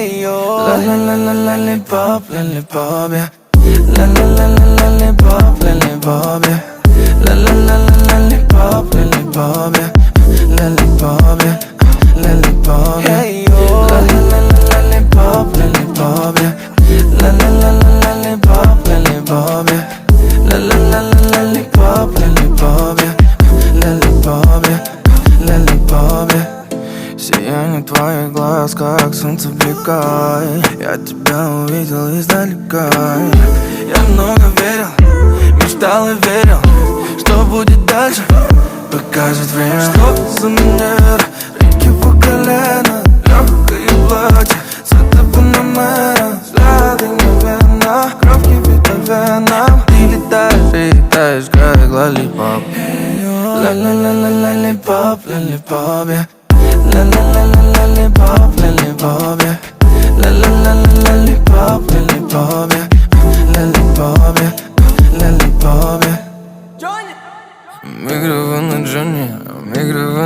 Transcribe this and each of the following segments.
Hey yo, la la la la lollipop, lollipop, yeah. La la la la lollipop, lollipop, yeah. La la la la lollipop, lollipop, yeah. Lollipop, yeah. Lollipop, yeah. Hey yo, la la la la lollipop, lollipop, yeah. La la la la lollipop, lollipop, yeah. La la la la lollipop, lollipop, yeah. Lollipop, yeah. Lollipop, yeah. Сияние твоих глаз, как солнце блика. Я тебя увидел издалека. Я много верил, мечтал и верил, что будет дальше, покажет время. Что за манера, реки по колено, легкое платье, цвета панамера, взгляды мгновенно, кровь кипит по венам. Ты летаешь, и летаешь, как лоллипоп. Ла-ла-ла-ла лоллипоп, лоллипоп, yeah. La la la la lollipop, lollipop, yeah. La la la la lollipop, lollipop, yeah. Lollipop, yeah. Lollipop, yeah. Микрофон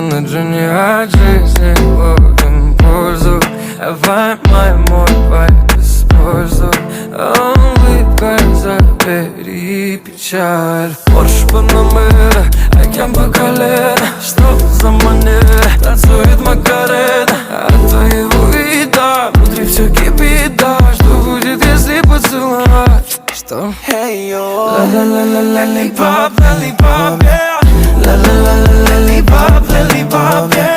на Джонни, от жизни ловим пользу. Давай мой вайб используй. Улыбкой забери печаль. Порш Панамера, океан по колено. Что за манера, танцует Макарена. От твоего вида внутри все кипит, да. Что будет, если поцеловать? Что? Hey yo, la la la la lollipop, lollipop, yeah. La la la la lollipop, lollipop, yeah.